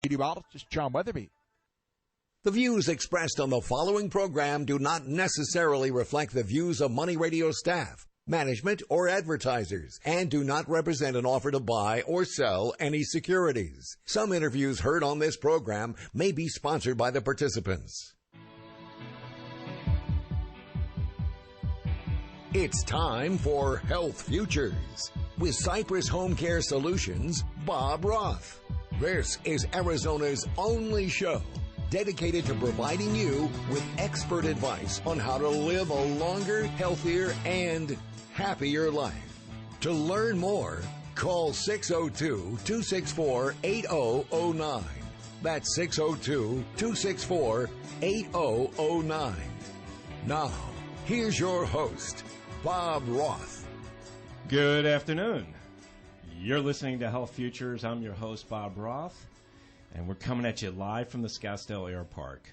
Meteorologist John Weatherby. The views expressed on the following program do not necessarily reflect the views of Money Radio staff, management, or advertisers, and do not represent an offer to buy or sell any securities. Some interviews heard on this program may be sponsored by the participants. It's time for Health Futures with Cypress HomeCare Solutions, Bob Roth. This is Arizona's only show dedicated to providing you with expert advice on how to live a longer, healthier, and happier life. To learn more, call 602-264-8009. That's 602-264-8009. Now, here's your host, Bob Roth. Good afternoon. You're listening to Health Futures. I'm your host, Bob Roth, and we're coming at you live from the Scottsdale Air Park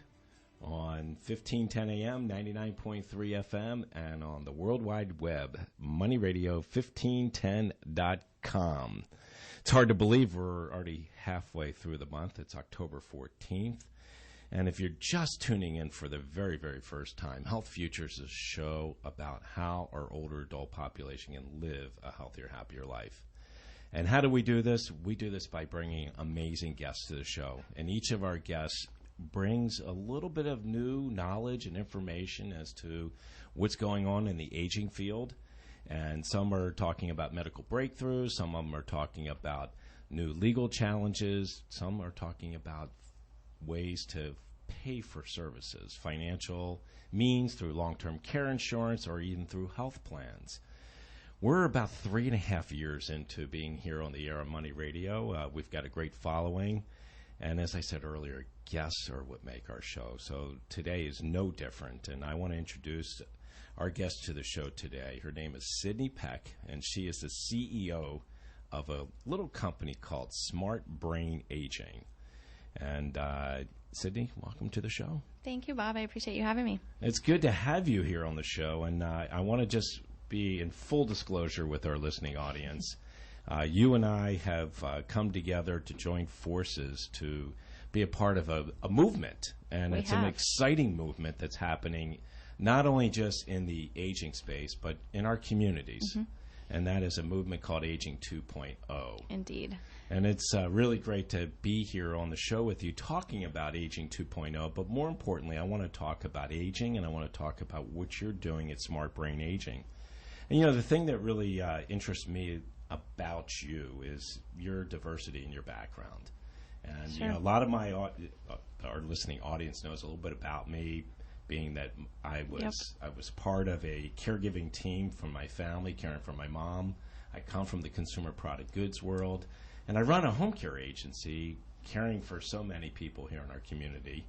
on 1510 AM, 99.3 FM, and on the World Wide Web, moneyradio1510.com. It's hard to believe we're already halfway through the month. It's October 14th. And if you're just tuning in for the very, very first time, Health Futures is a show about how our older adult population can live a healthier, happier life. And how do we do this? We do this by bringing amazing guests to the show. And each of our guests brings a little bit of new knowledge and information as to what's going on in the aging field. And some are talking about medical breakthroughs. Some of them are talking about new legal challenges. Some are talking about ways to pay for services, financial means through long-term care insurance or even through health plans. We're about 3.5 years into being here on the air of Money Radio. We've got a great following. And as I said earlier, guests are what make our show. So today is no different. And I want to introduce our guest to the show today. Her name is Sidnee Peck, and she is the CEO of a little company called Smart Brain Aging. And Sidnee, welcome to the show. Thank you, Bob. I appreciate you having me. It's good to have you here on the show. And I want to just be in full disclosure with our listening audience. You and I have come together to join forces to be a part of a movement, and it's an exciting movement that's happening not only just in the aging space, but in our communities, and that is a movement called Aging 2.0. Indeed. And it's really great to be here on the show with you talking about Aging 2.0, but more importantly, I want to talk about aging, and I want to talk about what you're doing at Smart Brain Aging. And, you know, the thing that really interests me about you is your diversity in your background. And, Sure. you know, a lot of my our listening audience knows a little bit about me, being that I was part of a caregiving team from my family, caring for my mom. I come from the consumer product goods world, and I run a home care agency caring for so many people here in our community.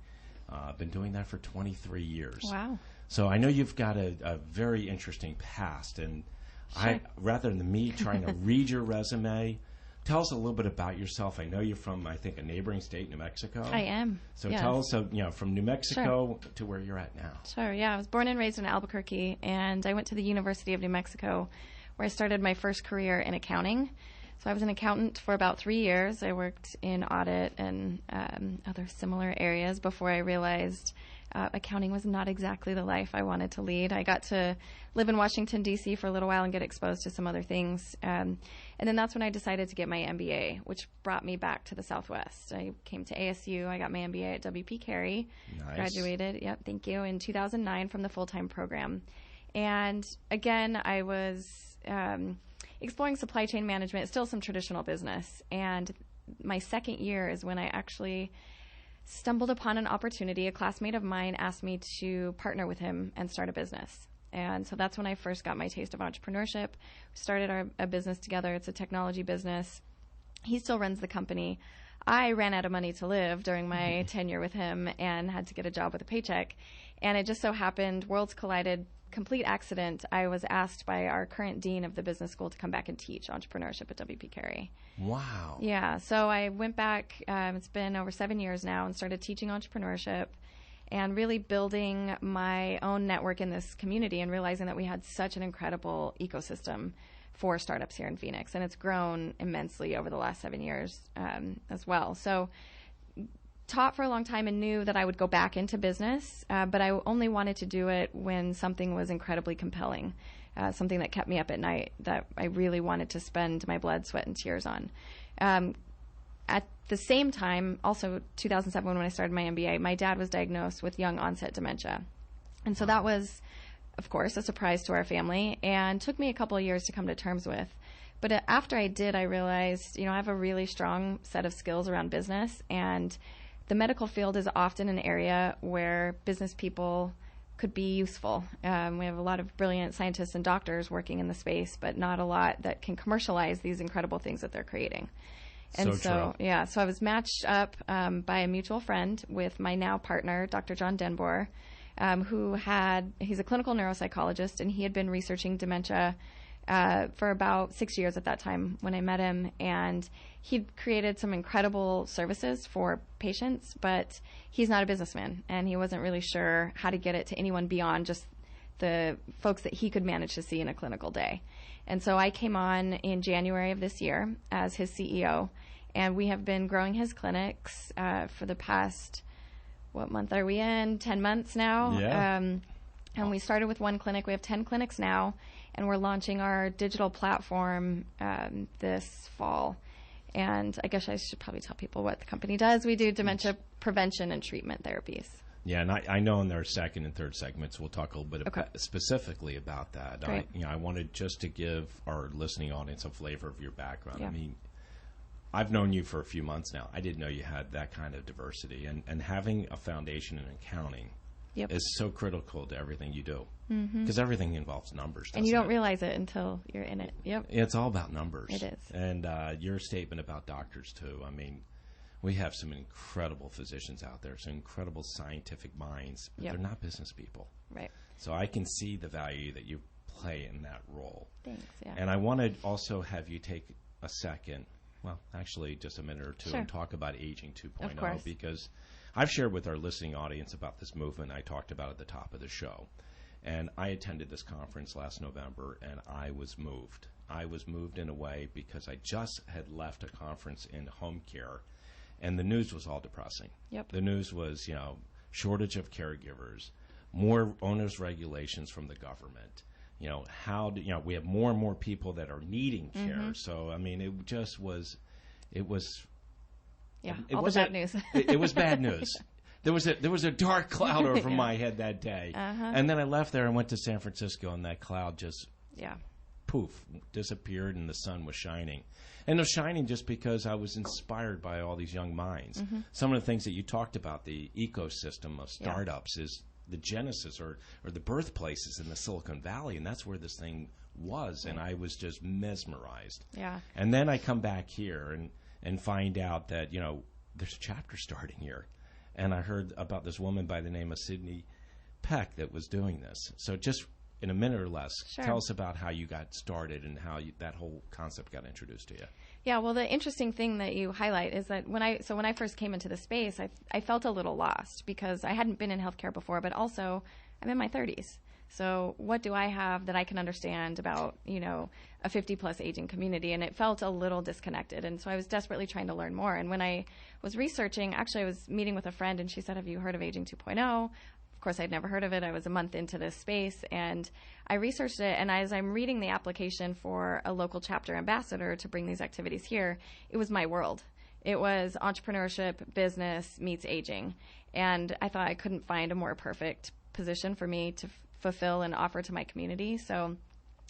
I've been doing that for 23 years. Wow. So I know you've got a very interesting past, and Sure. rather than me trying to read your resume, tell us a little bit about yourself. I know you're from, I think, a neighboring state, New Mexico. I am. So yes. tell us, from New Mexico to where you're at now. Sure, yeah. I was born and raised in Albuquerque, and I went to the University of New Mexico, where I started my first career in accounting. So I was an accountant for about 3 years. I worked in audit and other similar areas before I realized accounting was not exactly the life I wanted to lead. I got to live in Washington, D.C. for a little while and get exposed to some other things. And then that's when I decided to get my MBA, which brought me back to the Southwest. I came to ASU. I got my MBA at WP Carey. Nice. Graduated, thank you, in 2009 from the full-time program. And again, I was exploring supply chain management, still some traditional business. And my second year is when I actually stumbled upon an opportunity. A classmate of mine asked me to partner with him and start a business. And so that's when I first got my taste of entrepreneurship. We started a business together. It's a technology business. He still runs the company. I ran out of money to live during my tenure with him and had to get a job with a paycheck. And it just so happened, worlds collided, complete accident. I was asked by our current dean of the business school to come back and teach entrepreneurship at WP Carey. Wow. Yeah, so I went back, it's been over 7 years now, and started teaching entrepreneurship and really building my own network in this community and realizing that we had such an incredible ecosystem for startups here in Phoenix. And it's grown immensely over the last 7 years as well. So taught for a long time and knew that I would go back into business, but I only wanted to do it when something was incredibly compelling, something that kept me up at night, that I really wanted to spend my blood, sweat, and tears on. At the same time, also 2007 when I started my MBA, my dad was diagnosed with young onset dementia. And so that was, of course, a surprise to our family and took me a couple of years to come to terms with. But after I did, I realized, I have a really strong set of skills around business, and the medical field is often an area where business people could be useful. We have a lot of brilliant scientists and doctors working in the space, but not a lot that can commercialize these incredible things that they're creating. And so I was matched up by a mutual friend with my now partner, Dr. John Denboer, he's a clinical neuropsychologist, and he had been researching dementia for about 6 years at that time when I met him, and he'd created some incredible services for patients, but he's not a businessman, and he wasn't really sure how to get it to anyone beyond just the folks that he could manage to see in a clinical day. And so I came on in January of this year as his CEO, and we have been growing his clinics for the past, what month are we in? 10 months now. Yeah. And we started with one clinic. We have 10 clinics now, and we're launching our digital platform this fall. And I guess I should probably tell people what the company does. We do dementia prevention and treatment therapies. Yeah, and I know in their second and third segments we'll talk a little bit specifically about that. I wanted just to give our listening audience a flavor of your background. Yeah. I mean, I've known you for a few months now. I didn't know you had that kind of diversity. And having a foundation in accounting is so critical to everything you do, because everything involves numbers. And you don't realize it until you're in it. Yep. It's all about numbers. It is. And your statement about doctors, too. I mean, we have some incredible physicians out there, some incredible scientific minds, but they're not business people. Right. So I can see the value that you play in that role. Thanks, yeah. And I want to also have you take a second, well, actually just a minute or two, and talk about Aging 2.0, because I've shared with our listening audience about this movement I talked about at the top of the show. And I attended this conference last November, and I was moved. I was moved in a way because I just had left a conference in HomeCare, and the news was all depressing. Yep. The news was, shortage of caregivers, more onerous regulations from the government. We have more and more people that are needing care. So, I mean, it just was, yeah, all the bad news. It was bad news. There was a dark cloud over my head that day. And then I left there and went to San Francisco, and that cloud just poof, disappeared, and the sun was shining. And it was shining just because I was inspired by all these young minds. Some of the things that you talked about, the ecosystem of startups, is the genesis or the birthplaces in the Silicon Valley, and that's where this thing was, and I was just mesmerized. Yeah. And then I come back here and find out that, there's a chapter starting here. And I heard about this woman by the name of Sidnee Peck that was doing this. So just in a minute or less, tell us about how you got started and how that whole concept got introduced to you. Yeah, well, the interesting thing that you highlight is that when I first came into the space, I felt a little lost because I hadn't been in healthcare before, but also I'm in my 30s. So what do I have that I can understand about, a 50-plus aging community? And it felt a little disconnected. And so I was desperately trying to learn more. And when I was researching, actually I was meeting with a friend, and she said, have you heard of Aging 2.0? Of course, I'd never heard of it. I was a month into this space, and I researched it. And as I'm reading the application for a local chapter ambassador to bring these activities here, it was my world. It was entrepreneurship, business meets aging. And I thought I couldn't find a more perfect position for me to fulfill and offer to my community. So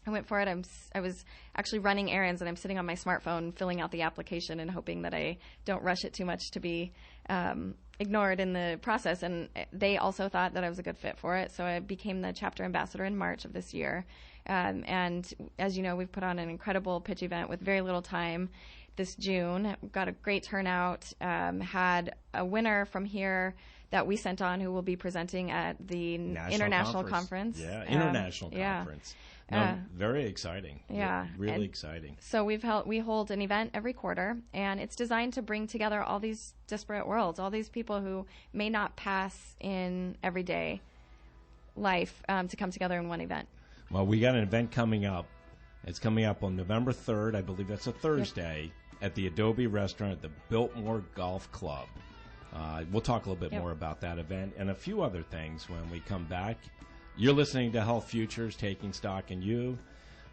I went for it. I was actually running errands, and I'm sitting on my smartphone filling out the application and hoping that I don't rush it too much to be ignored in the process. And they also thought that I was a good fit for it. So I became the chapter ambassador in March of this year. And as you know, we've put on an incredible pitch event with very little time this June. Got a great turnout, had a winner from here that we sent on who will be presenting at the International Conference. Yeah, International Conference. No, very exciting. Yeah. Really exciting. So we hold an event every quarter, and it's designed to bring together all these disparate worlds, all these people who may not pass in everyday life to come together in one event. Well, we got an event coming up. It's coming up on November 3rd. I believe that's a Thursday at the Adobe Restaurant at the Biltmore Golf Club. We'll talk a little bit more about that event and a few other things when we come back. You're listening to Health Futures, Taking Stock in You.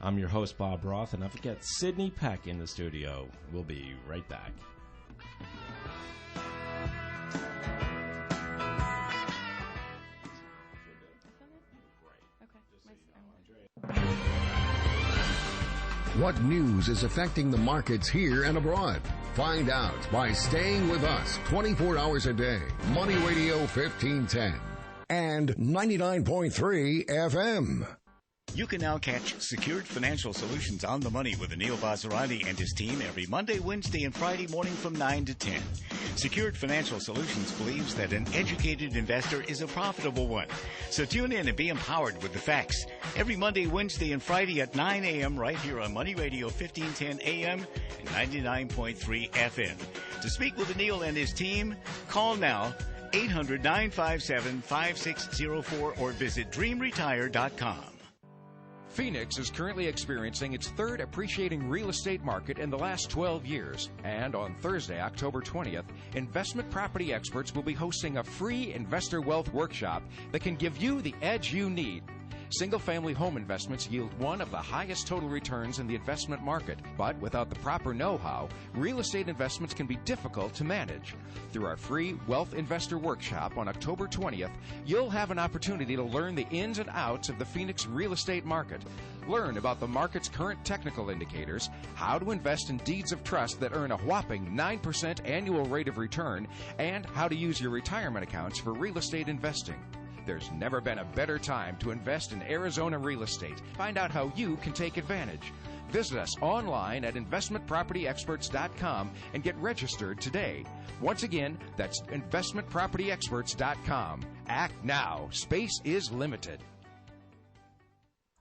I'm your host, Bob Roth, and don't forget Sidnee Peck in the studio. We'll be right back. What news is affecting the markets here and abroad? Find out by staying with us 24 hours a day. Money Radio 1510 and 99.3 FM. You can now catch Secured Financial Solutions on the Money with Anil Basarani and his team every Monday, Wednesday, and Friday morning from 9 to 10. Secured Financial Solutions believes that an educated investor is a profitable one. So tune in and be empowered with the facts. Every Monday, Wednesday, and Friday at 9 a.m. right here on Money Radio 1510 AM and 99.3 FM. To speak with Anil and his team, call now 800-957-5604 or visit dreamretire.com. Phoenix is currently experiencing its third appreciating real estate market in the last 12 years. And on Thursday, October 20th, investment property experts will be hosting a free investor wealth workshop that can give you the edge you need. Single-family home investments yield one of the highest total returns in the investment market, but without the proper know-how, real estate investments can be difficult to manage. Through our free Wealth Investor Workshop on October 20th, you'll have an opportunity to learn the ins and outs of the Phoenix real estate market. Learn about the market's current technical indicators, how to invest in deeds of trust that earn a whopping 9% annual rate of return, and how to use your retirement accounts for real estate investing. There's never been a better time to invest in Arizona real estate. Find out how you can take advantage. Visit us online at investmentpropertyexperts.com and get registered today. Once again, that's investmentpropertyexperts.com. Act now. Space is limited.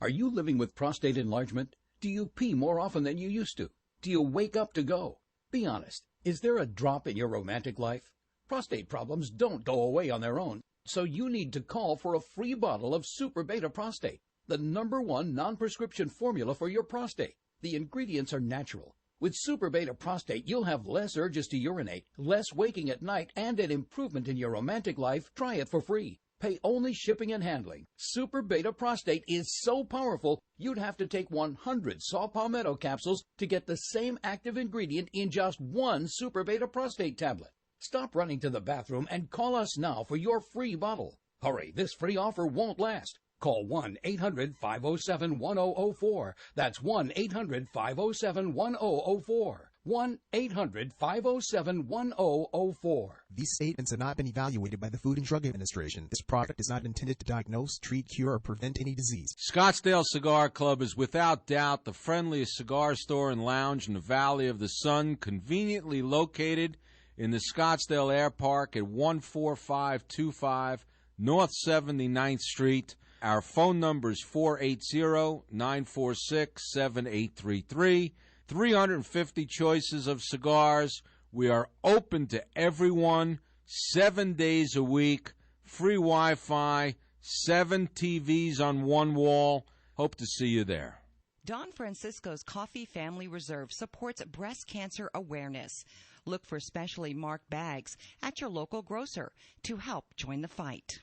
Are you living with prostate enlargement? Do you pee more often than you used to? Do you wake up to go? Be honest. Is there a drop in your romantic life? Prostate problems don't go away on their own. So you need to call for a free bottle of Super Beta Prostate, the #1 non-prescription formula for your prostate. The ingredients are natural. With Super Beta Prostate, you'll have less urges to urinate, less waking at night, and an improvement in your romantic life. Try it for free. Pay only shipping and handling. Super Beta Prostate is so powerful, you'd have to take 100 saw palmetto capsules to get the same active ingredient in just one Super Beta Prostate tablet. Stop running to the bathroom and call us now for your free bottle. Hurry, this free offer won't last. Call 1-800-507-1004. That's 1-800-507-1004. 1-800-507-1004. These statements have not been evaluated by the Food and Drug Administration. This product is not intended to diagnose, treat, cure, or prevent any disease. Scottsdale Cigar Club is without doubt the friendliest cigar store and lounge in the Valley of the Sun, conveniently located in the Scottsdale Air Park at 14525 North 79th Street. Our phone number is 480-946-7833. 350 choices of cigars. We are open to everyone 7 days a week. Free Wi-Fi, 7 TVs on one wall. Hope to see you there. Don Francisco's Coffee Family Reserve supports breast cancer awareness. Look for specially marked bags at your local grocer to help join the fight.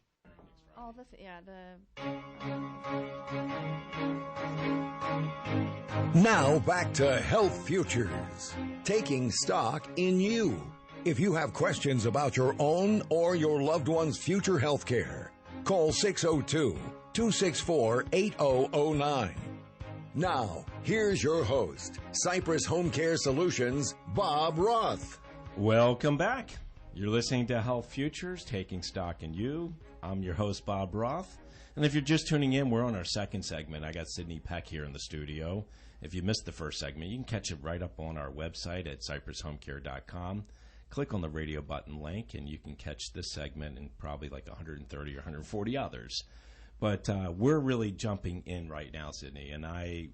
All the Now back to Health Futures, taking stock in you. If you have questions about your own or your loved one's future health care, call 602-264-8009. Now, here's your host, Cypress HomeCare Solutions, Bob Roth. Welcome back. You're listening to Health Futures, Taking Stock in You. I'm your host, Bob Roth. And if you're just tuning in, we're on our second segment. I got Sidnee Peck here in the studio. If you missed the first segment, you can catch it right up on our website at cypresshomecare.com. Click on the radio button link, and you can catch this segment and probably like 130 or 140 others. But we're really jumping in right now, Sidnee, and I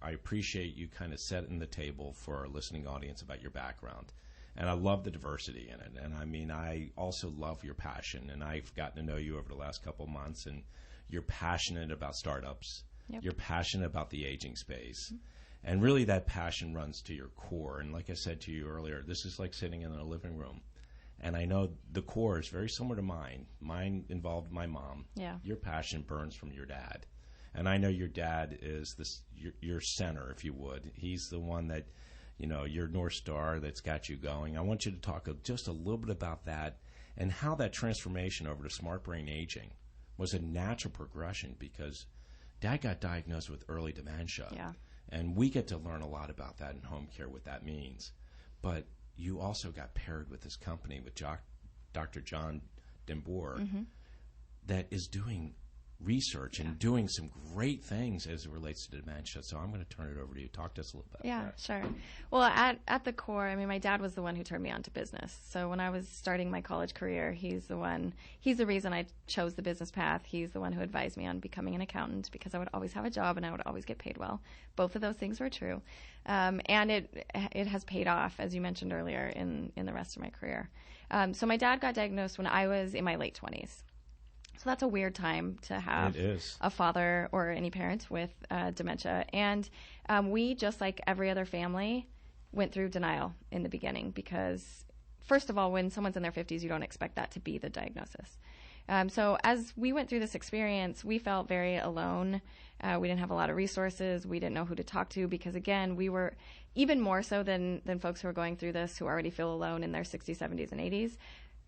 appreciate you kind of setting the table for our listening audience about your background. And I love the diversity in it. And I mean, I also love your passion. And I've gotten to know you over the last couple of months, and you're passionate about startups. Yep. You're passionate about the aging space. Mm-hmm. And really that passion runs to your core. And like I said to you earlier, this is like sitting in a living room. And I know the core is very similar to mine. Mine involved my mom. Yeah. Your passion burns from your dad. And I know your dad is your center, if you would. He's the one that, your North Star that's got you going. I want you to talk just a little bit about that and how that transformation over to smart brain aging was a natural progression, because Dad got diagnosed with early dementia. Yeah. And we get to learn a lot about that in home care, what that means. But you also got paired with this company with Dr. John Denboer that is doing research and doing some great things as it relates to dementia. So I'm going to turn it over to you. Talk to us a little bit about that. Sure. Well, at the core, I mean, my dad was the one who turned me on to business. So when I was starting my college career, he's the reason I chose the business path. He's the one who advised me on becoming an accountant, because I would always have a job and I would always get paid well. Both of those things were true. And it has paid off, as you mentioned earlier, in the rest of my career. So my dad got diagnosed when I was in my late 20s. So that's a weird time to have a father or any parent with dementia. And we, just like every other family, went through denial in the beginning, because, first of all, when someone's in their 50s, you don't expect that to be the diagnosis. So as we went through this experience, we felt very alone. We didn't have a lot of resources. We didn't know who to talk to, because, again, we were even more so than folks who are going through this, who already feel alone in their 60s, 70s, and 80s.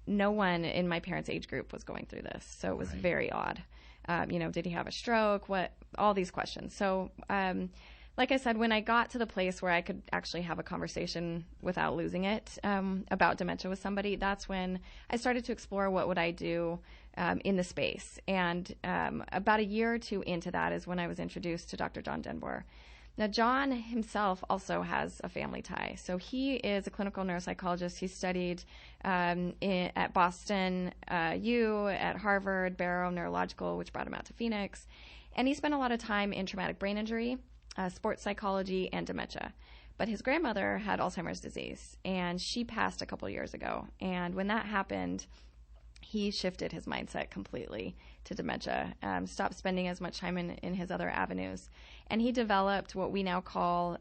No one in my parents' age group was going through this, so it was very odd. Did he have a stroke? All these questions. So, like I said, when I got to the place where I could actually have a conversation without losing it about dementia with somebody, that's when I started to explore what would I do in the space. And about a year or two into that is when I was introduced to Dr. John Denboer. Now, John himself also has a family tie. So he is a clinical neuropsychologist. He studied at Boston U, at Harvard, Barrow Neurological, which brought him out to Phoenix. And he spent a lot of time in traumatic brain injury, sports psychology, and dementia. But his grandmother had Alzheimer's disease, and she passed a couple years ago. And when that happened, he shifted his mindset completely to dementia, stopped spending as much time in his other avenues. And he developed what we now call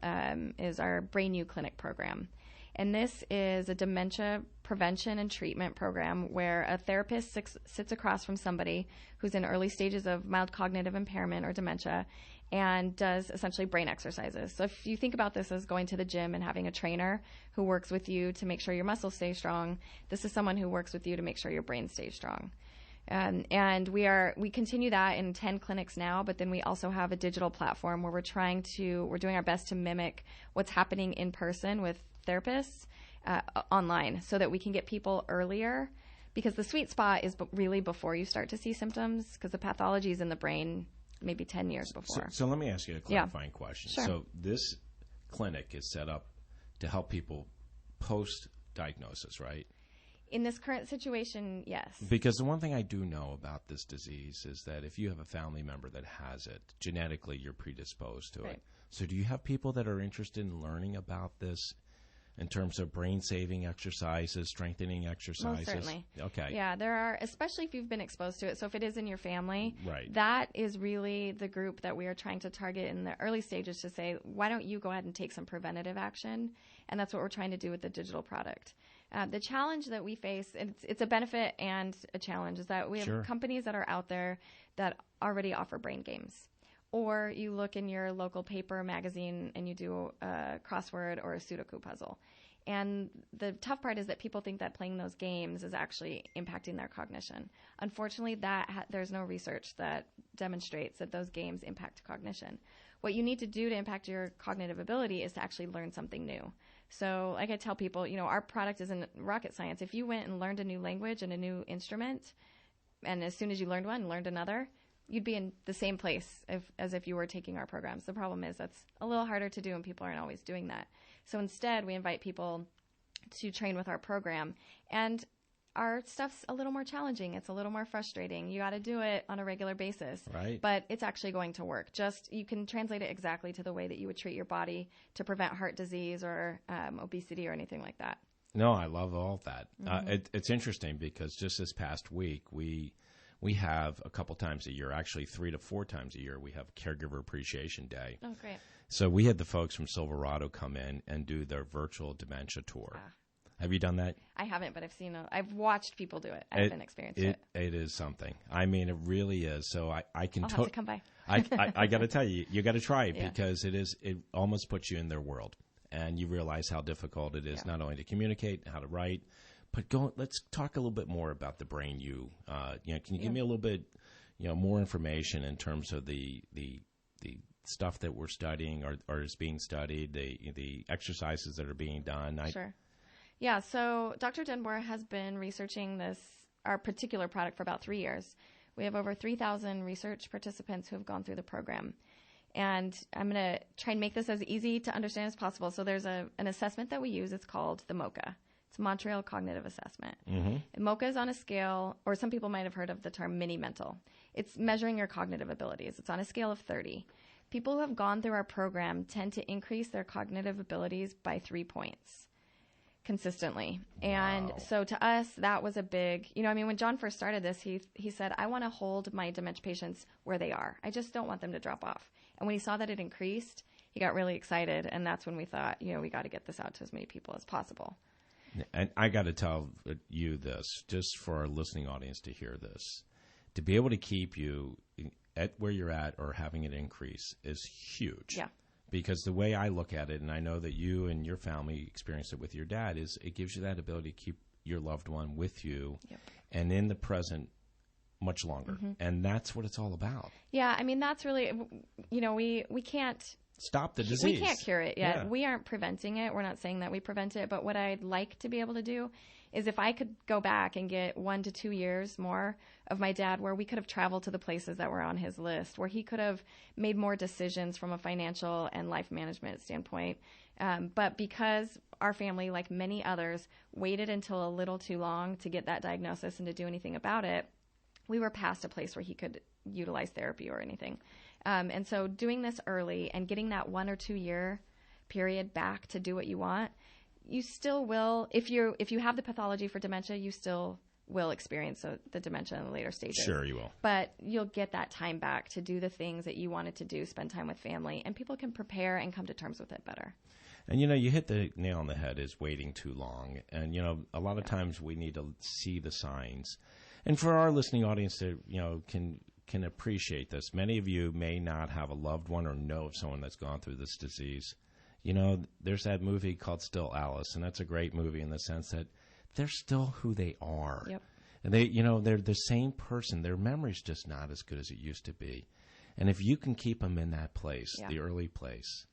is our Brain U Clinic program. And this is a dementia prevention and treatment program where a therapist sits across from somebody who's in early stages of mild cognitive impairment or dementia and does essentially brain exercises. So if you think about this as going to the gym and having a trainer who works with you to make sure your muscles stay strong, this is someone who works with you to make sure your brain stays strong. And we continue that in 10 clinics now, but then we also have a digital platform where we're doing our best to mimic what's happening in person with therapists online, so that we can get people earlier, because the sweet spot is really before you start to see symptoms, because the pathology is in the brain maybe 10 years before. So let me ask you a clarifying question. Sure. So this clinic is set up to help people post-diagnosis, right? In this current situation, yes. Because the one thing I do know about this disease is that if you have a family member that has it, genetically you're predisposed to it. So do you have people that are interested in learning about this in terms of brain-saving exercises, strengthening exercises? Most certainly. Okay. Yeah, there are, especially if you've been exposed to it. So if it is in your family, right, that is really the group that we are trying to target in the early stages to say, why don't you go ahead and take some preventative action? And that's what we're trying to do with the digital product. The challenge that we face, and it's a benefit and a challenge, is that we have companies that are out there that already offer brain games. Or you look in your local paper or magazine and you do a crossword or a Sudoku puzzle. And the tough part is that people think that playing those games is actually impacting their cognition. Unfortunately, there's no research that demonstrates that those games impact cognition. What you need to do to impact your cognitive ability is to actually learn something new. So like I tell people, our product isn't rocket science. If you went and learned a new language and a new instrument, and as soon as you learned one, learned another, you'd be in the same place as if you were taking our programs. The problem is that's a little harder to do, and people aren't always doing that. So instead, we invite people to train with our program. And our stuff's a little more challenging. It's a little more frustrating. You got to do it on a regular basis. Right. But it's actually going to work. You can translate it exactly to the way that you would treat your body to prevent heart disease or obesity or anything like that. No, I love all that. Mm-hmm. It's interesting because just this past week, we have a couple times a year, actually 3 to 4 times a year, we have Caregiver Appreciation Day. Oh, great. So we had the folks from Silverado come in and do their virtual dementia tour. Have you done that? I haven't, but I've watched people do it. I haven't experienced it. It is something. I mean, it really is. So I can I'll have to come by. I got to tell you, you got to try it because it almost puts you in their world, and you realize how difficult it is not only to communicate, how to write, but let's talk a little bit more about the brain. Can you give me a little bit, more information in terms of the stuff that we're studying or is being studied, the exercises that are being done? Sure. Yeah, so Dr. Denbour has been researching our particular product for about 3 years. We have over 3,000 research participants who have gone through the program. And I'm going to try and make this as easy to understand as possible. So there's an assessment that we use. It's called the MoCA. It's Montreal Cognitive Assessment. Mm-hmm. And MoCA is on a scale, or some people might have heard of the term mini-mental. It's measuring your cognitive abilities. It's on a scale of 30. People who have gone through our program tend to increase their cognitive abilities by 3 points consistently. And so to us, that was a big, when John first started this, he said, I want to hold my dementia patients where they are. I just don't want them to drop off. And when he saw that it increased, he got really excited. And that's when we thought, we got to get this out to as many people as possible. And I got to tell you this, just for our listening audience to hear this, to be able to keep you at where you're at or having it increase is huge. Yeah. Because the way I look at it, and I know that you and your family experienced it with your dad, is it gives you that ability to keep your loved one with you and in the present much longer. Mm-hmm. And that's what it's all about. Yeah, that's really, we can't stop the disease. We can't cure it yet. Yeah. We aren't preventing it. We're not saying that we prevent it. But what I'd like to be able to do is if I could go back and get 1 to 2 years more of my dad where we could have traveled to the places that were on his list, where he could have made more decisions from a financial and life management standpoint. But because our family, like many others, waited until a little too long to get that diagnosis and to do anything about it, we were past a place where he could utilize therapy or anything. And so doing this early and getting that 1 or 2 year period back to do what you want, you still will, if you have the pathology for dementia, you still will experience the dementia in the later stages. Sure, you will. But you'll get that time back to do the things that you wanted to do, spend time with family, and people can prepare and come to terms with it better. And, you hit the nail on the head is waiting too long. And, a lot of times we need to see the signs. And for our listening audience to, can appreciate this, many of you may not have a loved one or know of someone that's gone through this disease. There's that movie called Still Alice, and that's a great movie in the sense that they're still who they are. Yep. And they're the same person. Their memory's just not as good as it used to be. And if you can keep them in that place, the early place,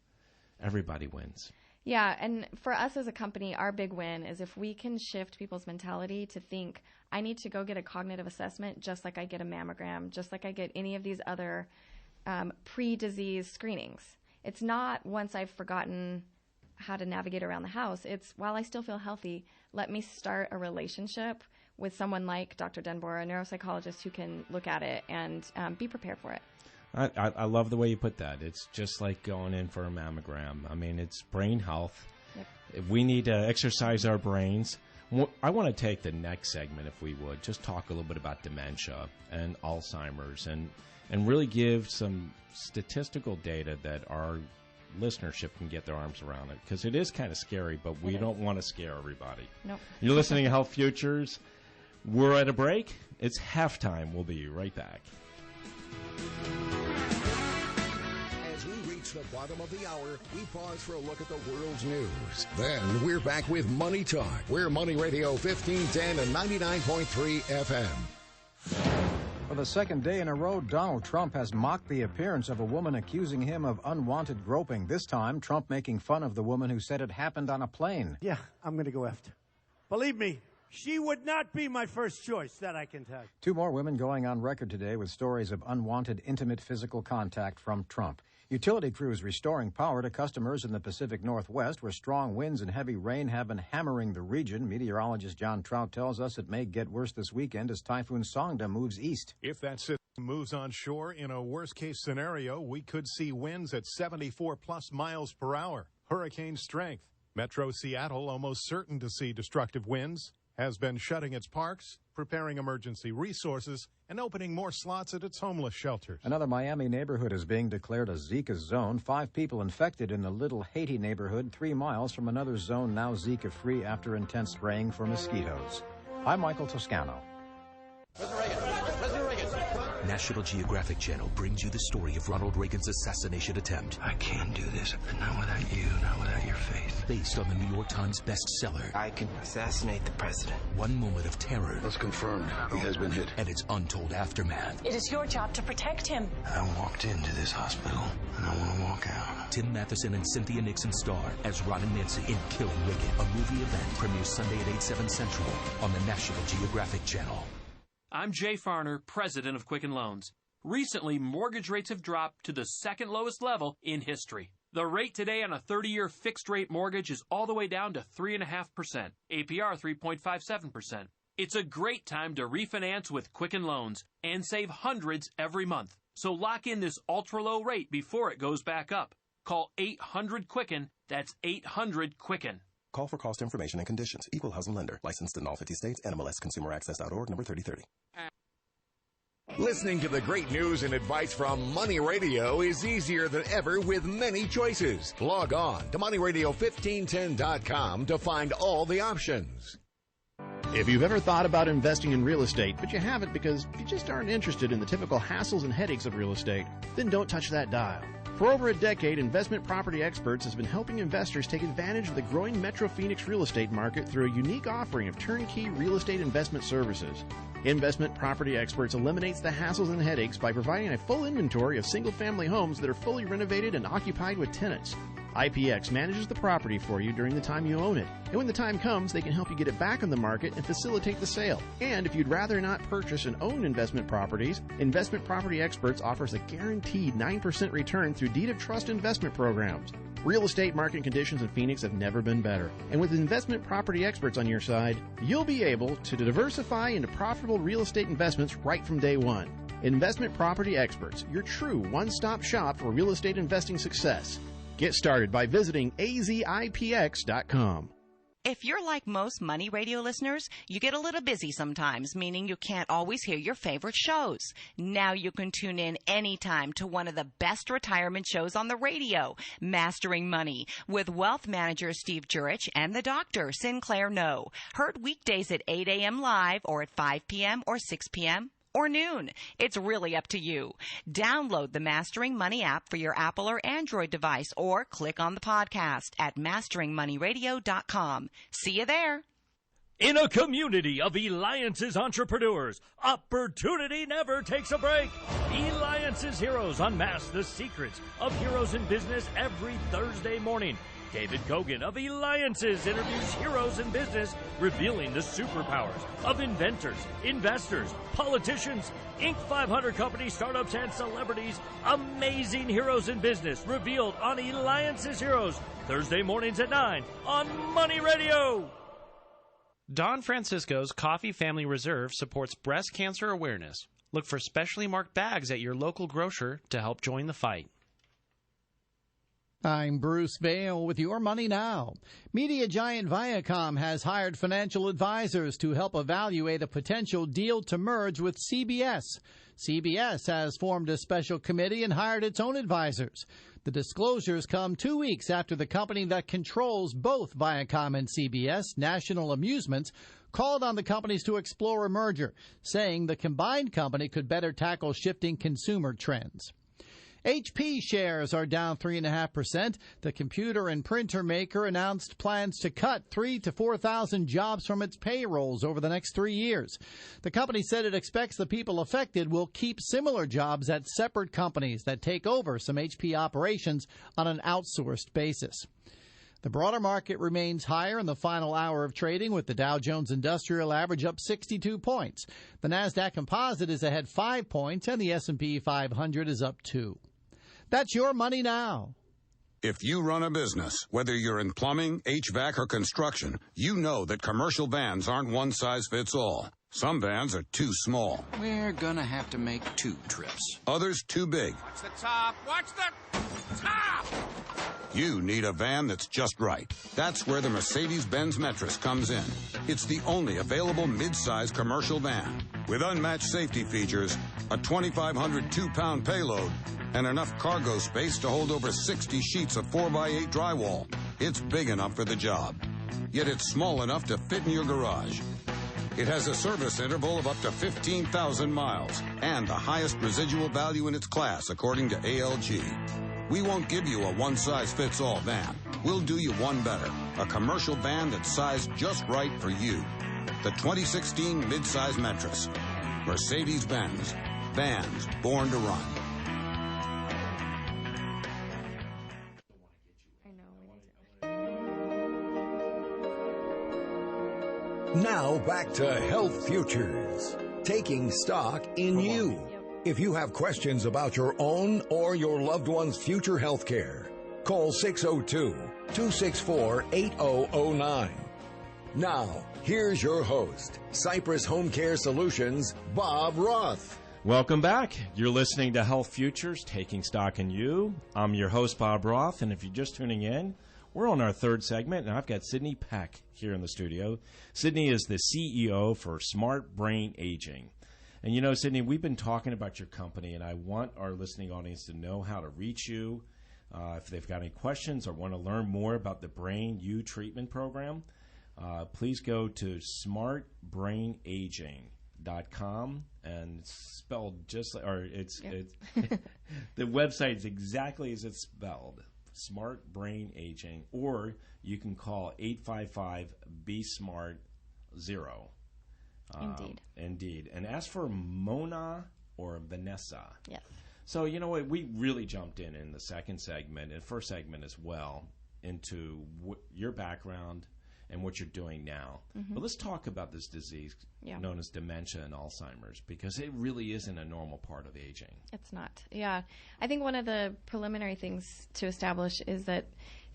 everybody wins. Yeah, and for us as a company, our big win is if we can shift people's mentality to think, I need to go get a cognitive assessment just like I get a mammogram, just like I get any of these other pre-disease screenings. It's not once I've forgotten how to navigate around the house. It's while I still feel healthy, let me start a relationship with someone like Dr. Denbour, a neuropsychologist who can look at it and be prepared for it. I love the way you put that. It's just like going in for a mammogram. It's brain health. Yep. We need to exercise our brains. I want to take the next segment, if we would, just talk a little bit about dementia and Alzheimer's and really give some statistical data that our listenership can get their arms around it, because it is kind of scary, but we don't want to scare everybody. Nope. You're listening to Health Futures. We're at a break. It's halftime. We'll be right back. As we reach the bottom of the hour, we pause for a look at the world's news. Then we're back with Money Talk. We're Money Radio 1510 and 99.3 FM. For the second day in a row, Donald Trump has mocked the appearance of a woman accusing him of unwanted groping. This time, Trump making fun of the woman who said it happened on a plane. Yeah, I'm going to go after. Believe me, she would not be my first choice, that I can tell you. 2 more women going on record today with stories of unwanted intimate physical contact from Trump. Utility crews restoring power to customers in the Pacific Northwest, where strong winds and heavy rain have been hammering the region. Meteorologist John Trout tells us it may get worse this weekend as Typhoon Songda moves east. If that system moves on shore, in a worst-case scenario, we could see winds at 74-plus miles per hour. Hurricane strength. Metro Seattle almost certain to see destructive winds. Has been shutting its parks preparing emergency resources, and opening more slots at its homeless shelters. Another Miami neighborhood is being declared a Zika zone. 5 people infected in the Little Haiti neighborhood, 3 miles from another zone now Zika-free after intense spraying for mosquitoes. I'm Michael Toscano. National Geographic Channel brings you the story of Ronald Reagan's assassination attempt. I can't do this, but not without you, not without your faith. Based on the New York Times bestseller. I can assassinate the president. One moment of terror. That's confirmed. He has been hit. And its untold aftermath. It is your job to protect him. I walked into this hospital, and I want to walk out. Tim Matheson and Cynthia Nixon star as Ron and Nancy in Killing Reagan. A movie event premieres Sunday at 8/7 Central on the National Geographic Channel. I'm Jay Farner, president of Quicken Loans. Recently, mortgage rates have dropped to the second lowest level in history. The rate today on a 30-year fixed-rate mortgage is all the way down to 3.5%, APR 3.57%. It's a great time to refinance with Quicken Loans and save hundreds every month. So lock in this ultra-low rate before it goes back up. Call 800-QUICKEN. That's 800-QUICKEN. Call for cost information and conditions. Equal housing lender. Licensed in all 50 states. NMLSConsumerAccess.org, number 3030. Listening to the great news and advice from Money Radio is easier than ever with many choices. Log on to moneyradio1510.com to find all the options. If you've ever thought about investing in real estate, but you haven't because you just aren't interested in the typical hassles and headaches of real estate, then don't touch that dial. For over a decade, Investment Property Experts has been helping investors take advantage of the growing Metro Phoenix real estate market through a unique offering of turnkey real estate investment services. Investment Property Experts eliminates the hassles and headaches by providing a full inventory of single-family homes that are fully renovated and occupied with tenants. IPX manages the property for you during the time you own it, and when the time comes, they can help you get it back on the market and facilitate the sale. And if you'd rather not purchase and own investment properties, Investment Property Experts offers a guaranteed 9% return through deed of trust investment programs. Real estate market conditions in Phoenix have never been better, and with Investment Property Experts on your side, you'll be able to diversify into profitable real estate investments right from day one. Investment Property Experts, your true one-stop shop for real estate investing success. Get started by visiting azipx.com. If you're like most Money Radio listeners, you get a little busy sometimes, meaning you can't always hear your favorite shows. Now you can tune in anytime to one of the best retirement shows on the radio, Mastering Money, with wealth manager Steve Jurich and the doctor, Sinclair No. Heard weekdays at 8 a.m. live or at 5 p.m. or 6 p.m. or noon. It's really up to you. Download the Mastering Money app for your Apple or Android device or click on the podcast at masteringmoneyradio.com. See you there. In a community of Alliance's entrepreneurs, opportunity never takes a break. Alliance's Heroes unmask the secrets of heroes in business every Thursday morning. David Kogan of Alliances interviews heroes in business, revealing the superpowers of inventors, investors, politicians, Inc. 500 companies, startups, and celebrities. Amazing heroes in business revealed on Alliances Heroes, Thursday mornings at 9 on Money Radio. Don Francisco's Coffee Family Reserve supports breast cancer awareness. Look for specially marked bags at your local grocer to help join the fight. I'm Bruce Vail with Your Money Now. Media giant Viacom has hired financial advisors to help evaluate a potential deal to merge with CBS. CBS has formed a special committee and hired its own advisors. The disclosures come 2 weeks after the company that controls both Viacom and CBS, National Amusements, called on the companies to explore a merger, saying the combined company could better tackle shifting consumer trends. HP shares are down 3.5%. The computer and printer maker announced plans to cut 3,000 to 4,000 jobs from its payrolls over the next 3 years. The company said it expects the people affected will keep similar jobs at separate companies that take over some HP operations on an outsourced basis. The broader market remains higher in the final hour of trading, with the Dow Jones Industrial Average up 62 points. The NASDAQ Composite is ahead 5 points, and the S&P 500 is up 2. That's Your Money Now. If you run a business, whether you're in plumbing, HVAC, or construction, you know that commercial vans aren't one size fits all. Some vans are too small. We're gonna have to make 2 trips. Others too big. Watch the top! Watch the top! You need a van that's just right. That's where the Mercedes-Benz Metris comes in. It's the only available mid-size commercial van with unmatched safety features, a 2,500 2-pound payload, and enough cargo space to hold over 60 sheets of 4x8 drywall. It's big enough for the job, yet it's small enough to fit in your garage. It has a service interval of up to 15,000 miles and the highest residual value in its class, according to ALG. We won't give you a one-size-fits-all van. We'll do you one better, a commercial van that's sized just right for you. The 2016 midsize Metris. Mercedes-Benz. Vans born to run. Now back to Health Futures, taking stock in you. If you have questions about your own or your loved one's future health care, call 602-264-8009. Now, here's your host, Cypress Home Care Solutions, Bob Roth. Welcome back. You're listening to Health Futures, taking stock in you. I'm your host, Bob Roth, and if you're just tuning in, we're on our third segment, and I've got Sidnee Peck here in the studio. Sidnee is the CEO for Smart Brain Aging. And you know, Sidnee, we've been talking about your company, and I want our listening audience to know how to reach you. If they've got any questions or want to learn more about the Brain U treatment program, please go to smartbrainaging.com, and it's spelled just like, or it's the website is exactly as it's spelled. Smart Brain Aging, or you can call 855-BE-SMART-0. Indeed. And ask for Mona or Vanessa. Yes. So, you know what, we really jumped in the second segment, and first segment as well, into your background and what you're doing now. Mm-hmm. But let's talk about this disease known as dementia and Alzheimer's, because it really isn't a normal part of aging. It's not. Yeah. I think one of the preliminary things to establish is that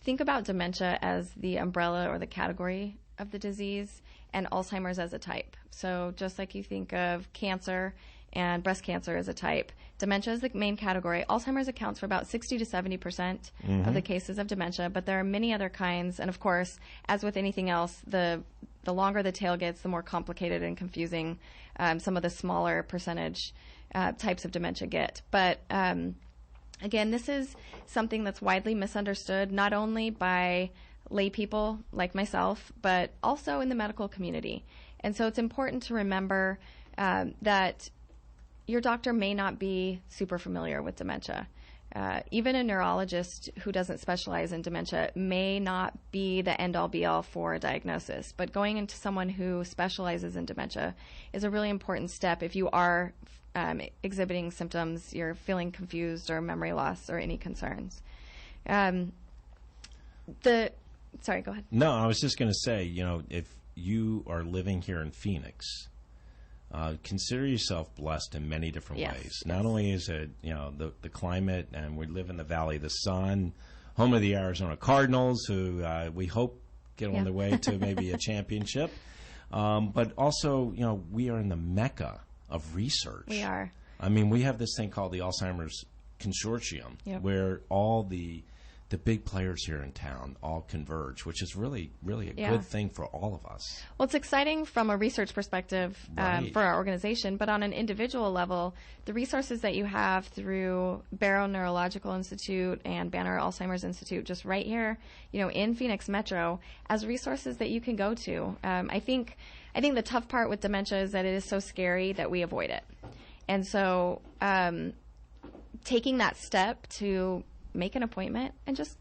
think about dementia as the umbrella or the category of the disease and Alzheimer's as a type. So just like you think of cancer and breast cancer as a type, dementia is the main category. Alzheimer's accounts for about 60 to 70% of the cases of dementia, but there are many other kinds. And of course, as with anything else, the longer the tail gets, the more complicated and confusing some of the smaller percentage types of dementia get. But again, this is something that's widely misunderstood, not only by lay people like myself, but also in the medical community. And so it's important to remember that your doctor may not be super familiar with dementia. Even a neurologist who doesn't specialize in dementia may not be the end-all be-all for a diagnosis. But going into someone who specializes in dementia is a really important step if you are exhibiting symptoms, you're feeling confused or memory loss or any concerns. Sorry, go ahead. No, I was just going to say, you know, if you are living here in Phoenix, consider yourself blessed in many different ways. Not only is it, you know, the climate, and we live in the Valley of the Sun, home of the Arizona Cardinals, who we hope get on their way to maybe a championship. But also, you know, we are in the mecca of research. We are. I mean, we have this thing called the Alzheimer's Consortium, where all the big players here in town all converge, which is really, really a good thing for all of us. Well, it's exciting from a research perspective for our organization, but on an individual level, the resources that you have through Barrow Neurological Institute and Banner Alzheimer's Institute, just right here, you know, in Phoenix Metro, as resources that you can go to. I think the tough part with dementia is that it is so scary that we avoid it. And so taking that step to make an appointment and just,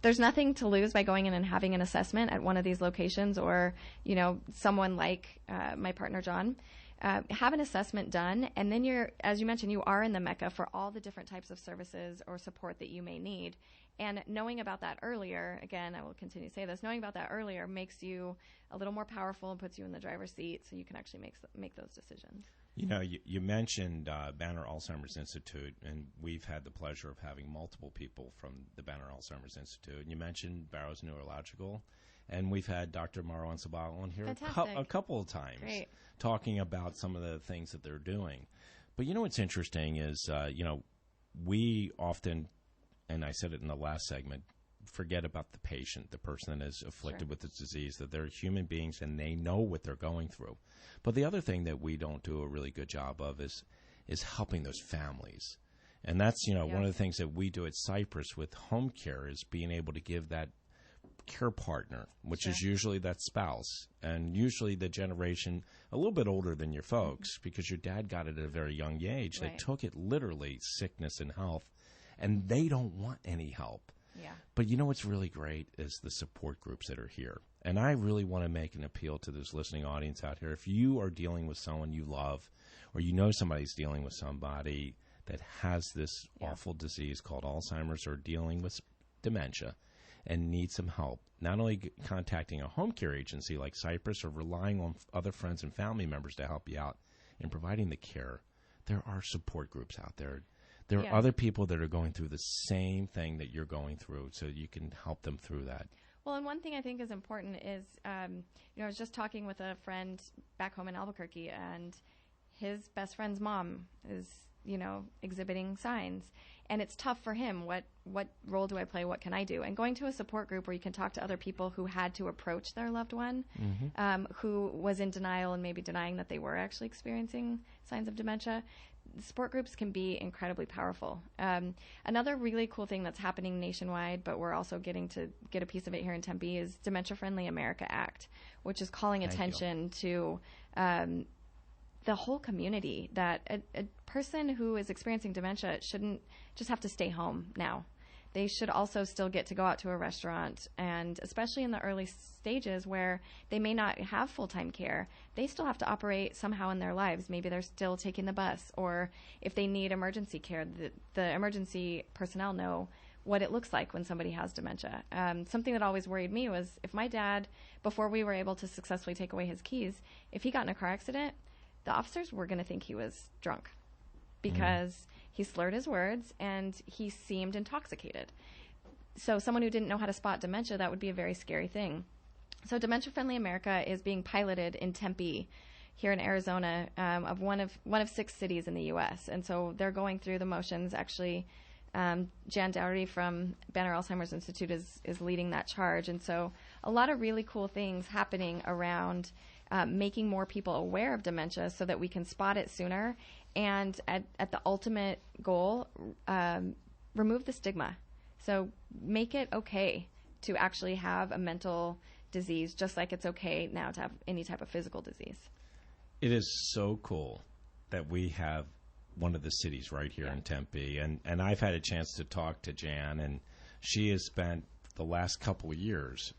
there's nothing to lose by going in and having an assessment at one of these locations, or, you know, someone like my partner, John, have an assessment done. And then you're, as you mentioned, you are in the mecca for all the different types of services or support that you may need. And knowing about that earlier, again, I will continue to say this, knowing about that earlier makes you a little more powerful and puts you in the driver's seat so you can actually make those decisions. You know, you mentioned Banner Alzheimer's Institute, and we've had the pleasure of having multiple people from the Banner Alzheimer's Institute. And you mentioned Barrow's Neurological. And we've had Dr. Marwan Sabal on here Fantastic. a couple of times talking about some of the things that they're doing. But you know what's interesting is, we often, and I said it in the last segment, forget about the patient, the person that is afflicted with this disease, that they're human beings and they know what they're going through. But the other thing that we don't do a really good job of is helping those families. And that's, one of the things that we do at Cypress with HomeCare is being able to give that care partner, which is usually that spouse, and usually the generation a little bit older than your folks, because your dad got it at a very young age. They took it literally, sickness and health, and they don't want any help. Yeah. But you know what's really great is the support groups that are here. And I really want to make an appeal to this listening audience out here. If you are dealing with someone you love, or you know somebody's dealing with somebody that has this awful disease called Alzheimer's or dealing with dementia and need some help, not only contacting a home care agency like Cypress or relying on other friends and family members to help you out in providing the care, there are support groups out there. There are other people that are going through the same thing that you're going through, so you can help them through that. Well, and one thing I think is important is, I was just talking with a friend back home in Albuquerque, and his best friend's mom is, exhibiting signs. And it's tough for him. What role do I play? What can I do? And going to a support group where you can talk to other people who had to approach their loved one, who was in denial and maybe denying that they were actually experiencing signs of dementia, support groups can be incredibly powerful. Another really cool thing that's happening nationwide, but we're also getting to get a piece of it here in Tempe, is Dementia Friendly America Act, which is calling attention to the whole community, that a person who is experiencing dementia shouldn't just have to stay home now. They should also still get to go out to a restaurant, and especially in the early stages where they may not have full-time care, they still have to operate somehow in their lives. Maybe they're still taking the bus, or if they need emergency care, the emergency personnel know what it looks like when somebody has dementia. Something that always worried me was if my dad, before we were able to successfully take away his keys, if he got in a car accident, the officers were going to think he was drunk because he slurred his words and he seemed intoxicated. So someone who didn't know how to spot dementia, that would be a very scary thing. So Dementia Friendly America is being piloted in Tempe here in Arizona, of one of 6 cities in the U.S. And so they're going through the motions. Actually, Jan Dowry from Banner Alzheimer's Institute is leading that charge. And so a lot of really cool things happening around making more people aware of dementia so that we can spot it sooner, and at the ultimate goal, remove the stigma. So make it okay to actually have a mental disease, just like it's okay now to have any type of physical disease. It is so cool that we have one of the cities right here in Tempe, and I've had a chance to talk to Jan, and she has spent the last couple of years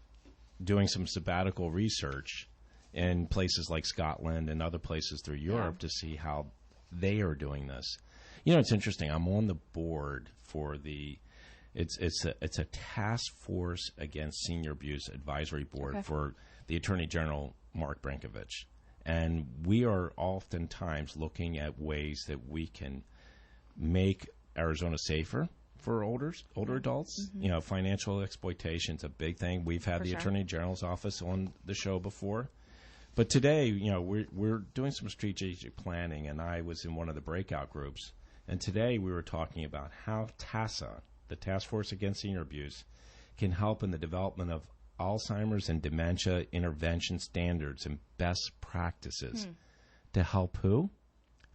doing some sabbatical research in places like Scotland and other places through Europe to see how they are doing this. It's interesting. I'm on the board for it's a task force against senior abuse advisory board for the Attorney General Mark Brankovich, and we are oftentimes looking at ways that we can make Arizona safer for older adults. Financial exploitation is a big thing. We've had the Attorney General's office on the show before. But today, we're doing some strategic planning, and I was in one of the breakout groups. And today we were talking about how TASA, the Task Force Against Senior Abuse, can help in the development of Alzheimer's and dementia intervention standards and best practices to help who?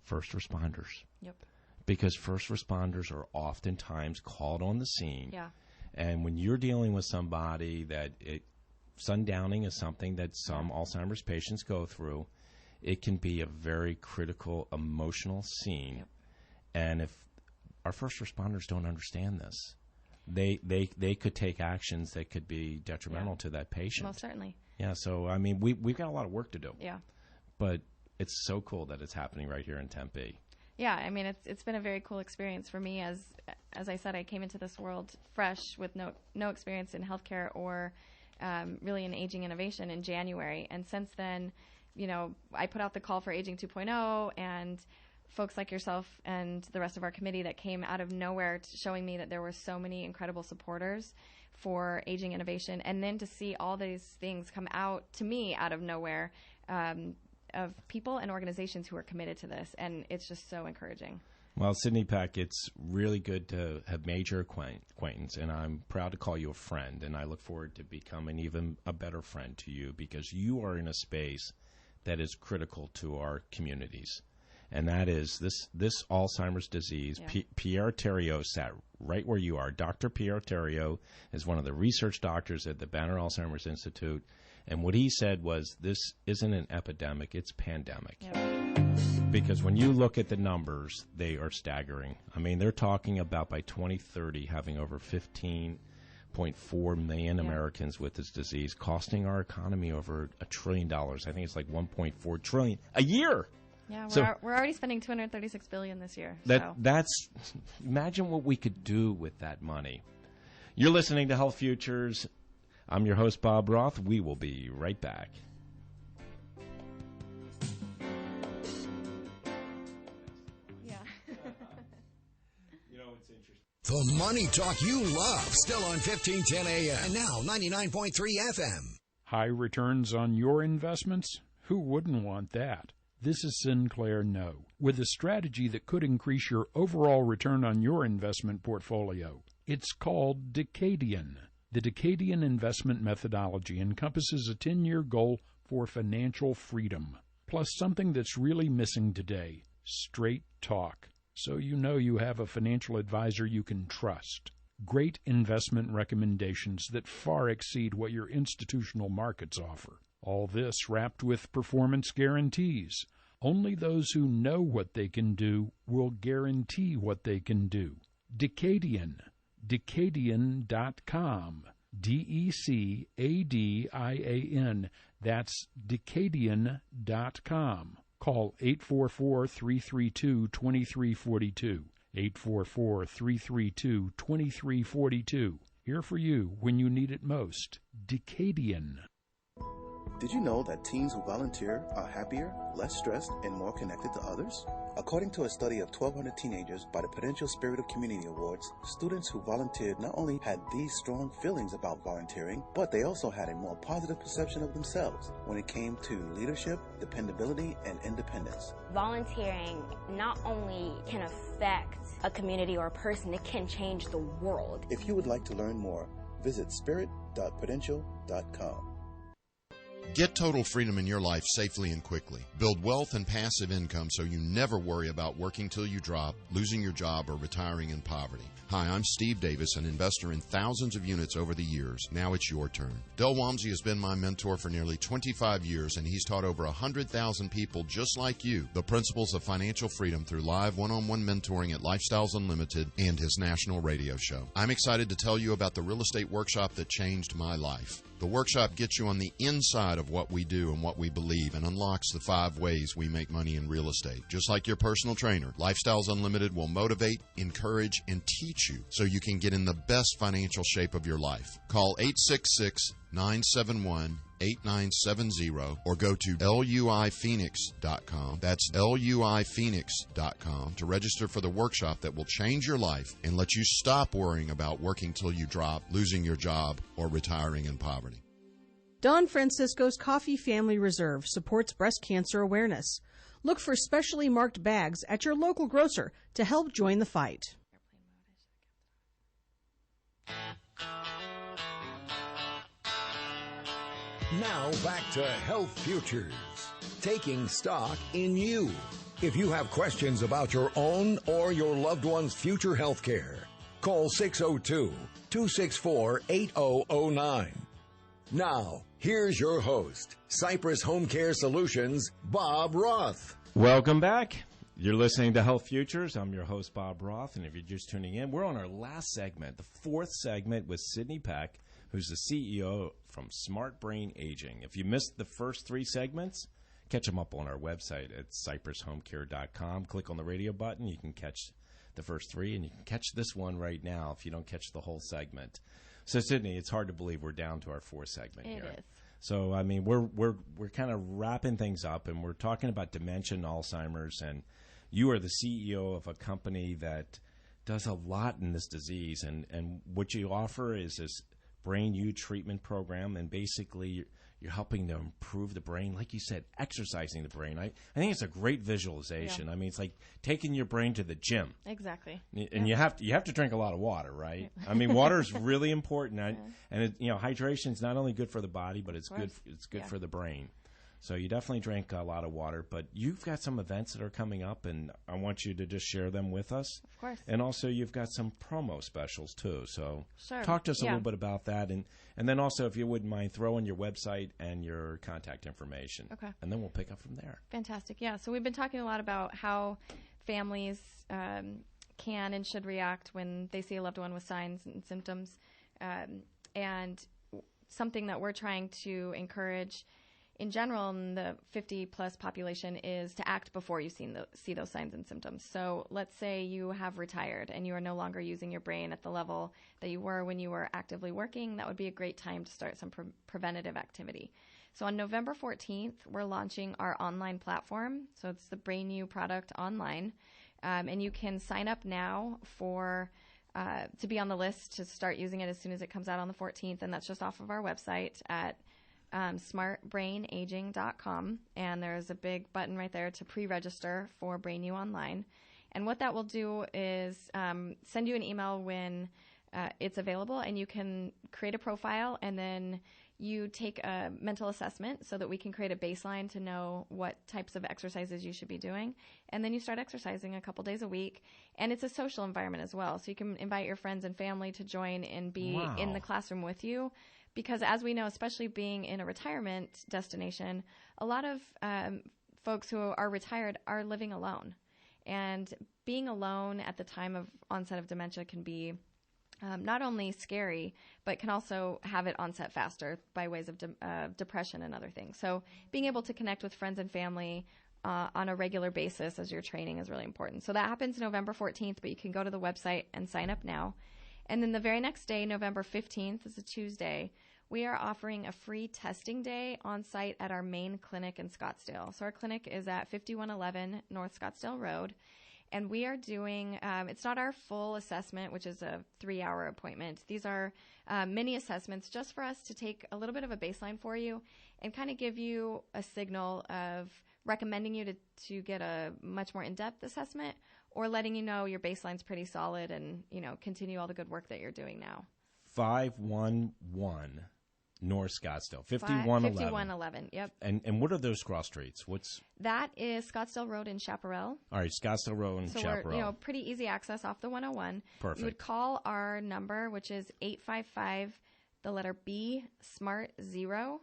First responders. Yep. Because first responders are oftentimes called on the scene. Yeah. And when you're dealing with somebody that sundowning is something that some Alzheimer's patients go through, it can be a very critical emotional scene. Yep. And if our first responders don't understand this, they could take actions that could be detrimental to that patient. Most certainly. Yeah, so I mean we've got a lot of work to do. Yeah. But it's so cool that it's happening right here in Tempe. Yeah, I mean it's been a very cool experience for me. As I said, I came into this world fresh with no experience in healthcare or really in aging innovation in January. And since then, I put out the call for Aging 2.0, and folks like yourself and the rest of our committee that came out of nowhere showing me that there were so many incredible supporters for aging innovation, and then to see all these things come out to me out of nowhere of people and organizations who are committed to this, and it's just so encouraging. Well, Sidnee Peck, it's really good to have made your acquaintance, and I'm proud to call you a friend, and I look forward to becoming even a better friend to you, because you are in a space that is critical to our communities, and that is this Alzheimer's disease. Yeah. Pierre Theriault sat right where you are. Dr. Pierre Theriault is one of the research doctors at the Banner Alzheimer's Institute, and what he said was, this isn't an epidemic, it's pandemic. Yep. Because when you look at the numbers, they are staggering. I mean, they're talking about by 2030 having over 15.4 million Americans with this disease, costing our economy over $1 trillion. I think it's like 1.4 trillion a year. Yeah, So we're already spending $236 billion this year. That's imagine what we could do with that money. You're listening to Health Futures. I'm your host, Bob Roth. We will be right back. The money talk you love, still on 1510 AM. And now 99.3 FM. High returns on your investments? Who wouldn't want that? This is Sinclair No, with a strategy that could increase your overall return on your investment portfolio. It's called Decadian. The Decadian investment methodology encompasses a 10-year goal for financial freedom, plus something that's really missing today, straight talk. So you know you have a financial advisor you can trust. Great investment recommendations that far exceed what your institutional markets offer. All this wrapped with performance guarantees. Only those who know what they can do will guarantee what they can do. Decadian. Decadian.com. Decadian. That's Decadian.com. Call 844-332-2342. 844-332-2342. Here for you when you need it most. Decadian. Did you know that teens who volunteer are happier, less stressed, and more connected to others? According to a study of 1,200 teenagers by the Prudential Spirit of Community Awards, students who volunteered not only had these strong feelings about volunteering, but they also had a more positive perception of themselves when it came to leadership, dependability, and independence. Volunteering not only can affect a community or a person, it can change the world. If you would like to learn more, visit spirit.prudential.com. Get total freedom in your life safely and quickly. Build wealth and passive income so you never worry about working till you drop, losing your job, or retiring in poverty. Hi, I'm Steve Davis, an investor in thousands of units over the years. Now it's your turn. Del Walmsley has been my mentor for nearly 25 years, and he's taught over 100,000 people just like you the principles of financial freedom through live one-on-one mentoring at Lifestyles Unlimited and his national radio show. I'm excited to tell you about the real estate workshop that changed my life. The workshop gets you on the inside of what we do and what we believe and unlocks the 5 ways we make money in real estate. Just like your personal trainer, Lifestyles Unlimited will motivate, encourage, and teach you so you can get in the best financial shape of your life. Call 866-971-8970 or go to luiphoenix.com. That's luiphoenix.com to register for the workshop that will change your life and let you stop worrying about working till you drop, losing your job, or retiring in poverty. Don Francisco's Coffee Family Reserve supports breast cancer awareness. Look for specially marked bags at your local grocer to help join the fight. Now back to Health Futures, taking stock in you. If you have questions about your own or your loved one's future health care, call 602-264-8009. Now, here's your host, Cypress HomeCare Solutions, Bob Roth. Welcome back. You're listening to Health Futures. I'm your host, Bob Roth, and if you're just tuning in, we're on our last segment, the 4th segment with Sidnee Peck, who's the CEO from Smart Brain Aging. If you missed the first 3 segments, catch them up on our website at cypresshomecare.com. Click on the radio button. You can catch the first 3, and you can catch this one right now if you don't catch the whole segment. So, Sidnee, it's hard to believe we're down to our 4th segment here. It is. So, I mean, we're kind of wrapping things up, and we're talking about dementia and Alzheimer's, and you are the CEO of a company that does a lot in this disease, and what you offer is this Brain U treatment program, and basically you're helping to improve the brain, like you said, exercising the brain. I think it's a great visualization. I mean, it's like taking your brain to the gym. Exactly. And you have to drink a lot of water, right? I mean, water is really important, and hydration is not only good for the body, but it's good for the brain. So you definitely drink a lot of water, but you've got some events that are coming up, and I want you to just share them with us. Of course. And also you've got some promo specials too. So sure. Talk to us a little bit about that, and then also, if you wouldn't mind, throw in your website and your contact information. Okay. And then we'll pick up from there. Fantastic. Yeah. So we've been talking a lot about how families can and should react when they see a loved one with signs and symptoms, and something that we're trying to encourage in general in the 50-plus population is to act before you see those signs and symptoms. So let's say you have retired and you are no longer using your brain at the level that you were when you were actively working. That would be a great time to start some preventative activity. So on November 14th, we're launching our online platform. So it's the Brain U product online. And you can sign up now to be on the list to start using it as soon as it comes out on the 14th. And that's just off of our website at smartbrainaging.com, and there's a big button right there to pre-register for Brain U Online. And what that will do is send you an email when it's available, and you can create a profile, and then you take a mental assessment so that we can create a baseline to know what types of exercises you should be doing. And then you start exercising a couple days a week. And it's a social environment as well. So you can invite your friends and family to join and be in the classroom with you. Because as we know, especially being in a retirement destination, a lot of folks who are retired are living alone. And being alone at the time of onset of dementia can be not only scary, but can also have it onset faster by ways of depression and other things. So being able to connect with friends and family on a regular basis as you're training is really important. So that happens November 14th, but you can go to the website and sign up now. And then the very next day, November 15th, is a Tuesday, we are offering a free testing day on site at our main clinic in Scottsdale. So our clinic is at 5111 North Scottsdale Road. And we are doing, it's not our full assessment, which is a 3-hour appointment. These are mini assessments just for us to take a little bit of a baseline for you and kind of give you a signal of recommending you to get a much more in-depth assessment, or letting you know your baseline's pretty solid and, continue all the good work that you're doing now. 511 North Scottsdale, 5111. 5111, yep. And what are those cross streets? That is Scottsdale Road in Chaparral. All right, Scottsdale Road in Chaparral. So we're, pretty easy access off the 101. Perfect. You would call our number, which is 855, the letter B, SMART 0.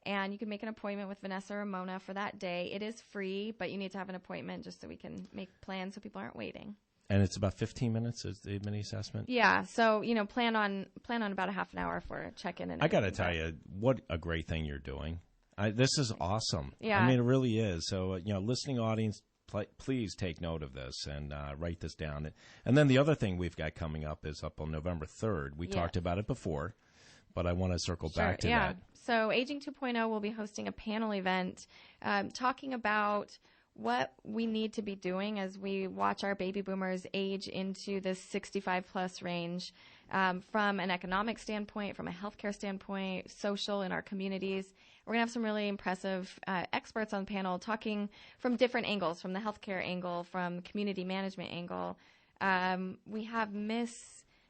And you can make an appointment with Vanessa or Mona for that day. It is free, but you need to have an appointment just so we can make plans so people aren't waiting. And it's about 15 minutes is the mini assessment? Yeah. So, plan on about a half an hour for check-in. And I got to tell you, what a great thing you're doing. This is awesome. Yeah. I mean, it really is. So, listening audience, please take note of this and write this down. And then the other thing we've got coming up is up on November 3rd. We talked about it before, but I want to circle back to that. So Aging 2.0 will be hosting a panel event talking about what we need to be doing as we watch our baby boomers age into this 65-plus range from an economic standpoint, from a healthcare standpoint, social in our communities. We're going to have some really impressive experts on the panel talking from different angles, from the healthcare angle, from community management angle. We have Miss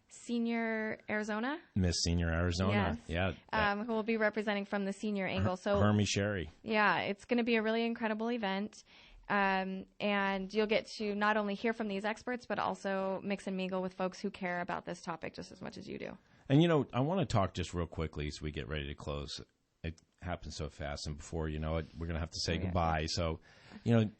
Senior Arizona. Miss Senior Arizona. Yes. Yeah. Who will be representing from the senior angle. So Hermie Sherry. Yeah, it's going to be a really incredible event. And you'll get to not only hear from these experts, but also mix and mingle with folks who care about this topic just as much as you do. And, I want to talk just real quickly as we get ready to close. It happens so fast, and before you know it, we're going to have to say goodbye. Yeah. So,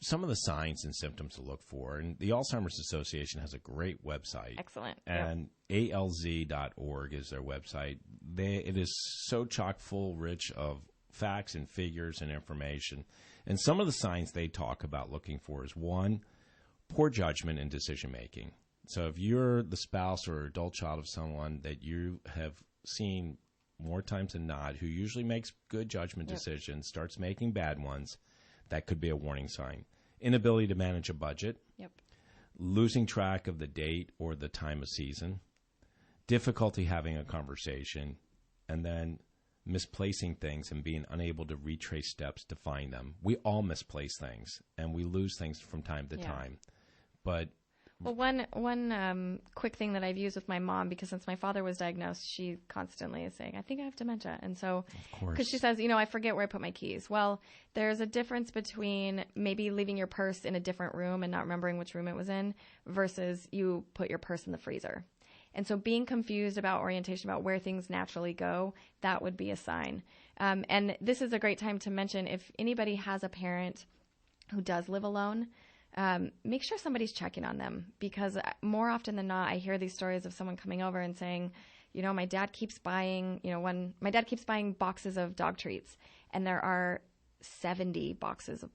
some of the signs and symptoms to look for. And the Alzheimer's Association has a great website. Excellent. And alz.org is their website. It is so chock full rich of facts and figures and information. And some of the signs they talk about looking for is, 1, poor judgment and decision-making. So if you're the spouse or adult child of someone that you have seen more times than not who usually makes good judgment decisions, starts making bad ones, that could be a warning sign. inability to manage a budget, Yep. losing track of the date or the time of season, difficulty having a conversation, and then misplacing things and being unable to retrace steps to find them. We all misplace things, and we lose things from time to time. But well, one quick thing that I've used with my mom, because since my father was diagnosed, she constantly is saying, I think I have dementia. And so, because she says, I forget where I put my keys. Well, there's a difference between maybe leaving your purse in a different room and not remembering which room it was in versus you put your purse in the freezer. And so being confused about orientation, about where things naturally go, that would be a sign. And this is a great time to mention, if anybody has a parent who does live alone, make sure somebody's checking on them, because more often than not, I hear these stories of someone coming over and saying, my dad keeps buying, my dad keeps buying boxes of dog treats, and there are 70 boxes of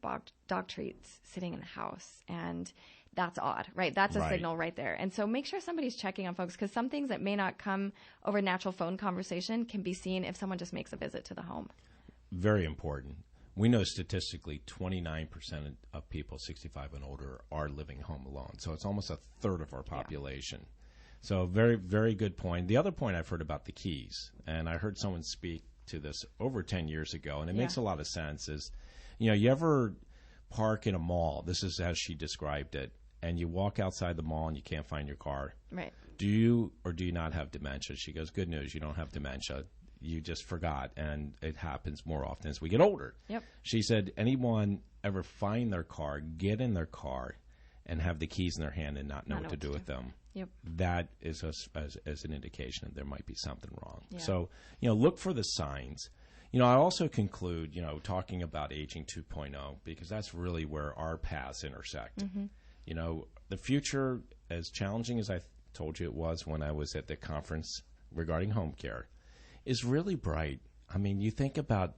dog treats sitting in the house, and that's odd, right? That's a signal right there. And so make sure somebody's checking on folks, because some things that may not come over natural phone conversation can be seen if someone just makes a visit to the home. Very important. We know statistically 29% of people 65 and older are living home alone. So it's almost a third of our population. So very, very good point. The other point I've heard about the keys, and I heard someone speak to this over 10 years ago, and it makes a lot of sense, is, you ever park in a mall, this is as she described it, and you walk outside the mall and you can't find your car. Right. Do you or do you not have dementia? She goes, good news, you don't have dementia. You just forgot, and it happens more often as we get older. Yep. She said, anyone ever find their car, get in their car, and have the keys in their hand and not know what to do with them? Yep. That is as an indication that there might be something wrong. Yeah. So, look for the signs. I also conclude, talking about Aging 2.0, because that's really where our paths intersect. Mm-hmm. The future, as challenging as I told you it was when I was at the conference regarding HomeCare, is really bright. I mean, you think about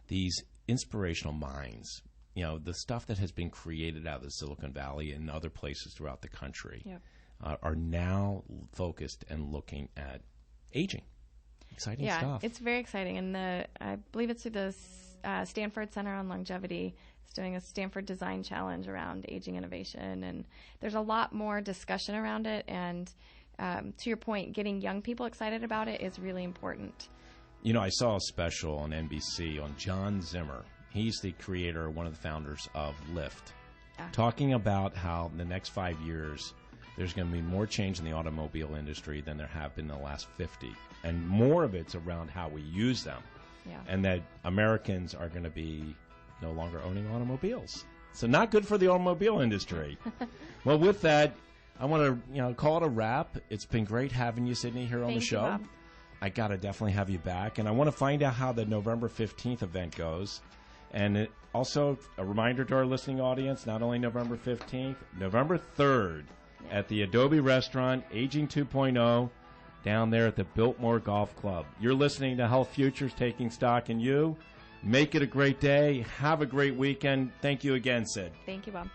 these inspirational minds, the stuff that has been created out of the Silicon Valley and other places throughout the country are now focused and looking at aging. Exciting stuff. Yeah, it's very exciting. And I believe it's through the Stanford Center on Longevity. It's doing a Stanford Design Challenge around aging innovation. And there's a lot more discussion around it. And to your point, getting young people excited about it is really important. I saw a special on NBC on John Zimmer. He's the creator, one of the founders of Lyft, talking about how in the next 5 years there's going to be more change in the automobile industry than there have been in the last 50. And more of it's around how we use them. Yeah. And that Americans are going to be no longer owning automobiles. So not good for the automobile industry. Well, with that, I want to call it a wrap. It's been great having you, Sidnee, here on the show. Thank you, Bob. I got to definitely have you back. And I want to find out how the November 15th event goes. And also a reminder to our listening audience, not only November 15th, November 3rd at the Adobe Restaurant, Aging 2.0, down there at the Biltmore Golf Club. You're listening to Health Futures, Taking Stock in You. Make it a great day. Have a great weekend. Thank you again, Sid. Thank you, Bob.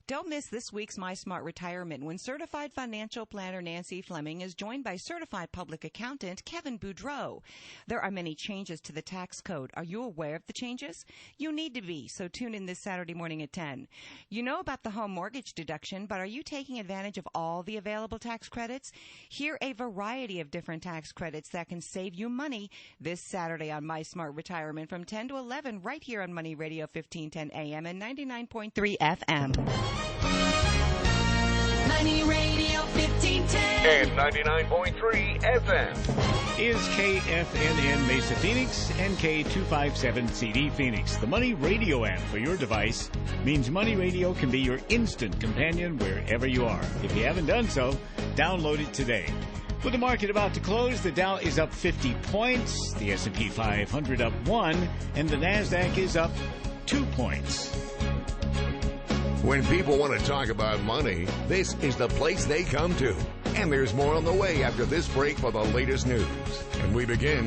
Don't miss this week's My Smart Retirement when certified financial planner Nancy Fleming is joined by certified public accountant Kevin Boudreau. There are many changes to the tax code. Are you aware of the changes? You need to be, so tune in this Saturday morning at 10. You know about the home mortgage deduction, but are you taking advantage of all the available tax credits? Hear a variety of different tax credits that can save you money this Saturday on My Smart Retirement from 10 to 11 right here on Money Radio 1510 AM and 99.3 FM. Money Radio 1510 and 99.3 FM is KFNN Mesa Phoenix and K257CD Phoenix. The Money Radio app for your device means Money Radio can be your instant companion wherever you are. If you haven't done so, download it today. With the market about to close, the Dow is up 50 points, the S&P 500 up 1, and the NASDAQ is up 2 points. When people want to talk about money, this is the place they come to. And there's more on the way after this break for the latest news. And we begin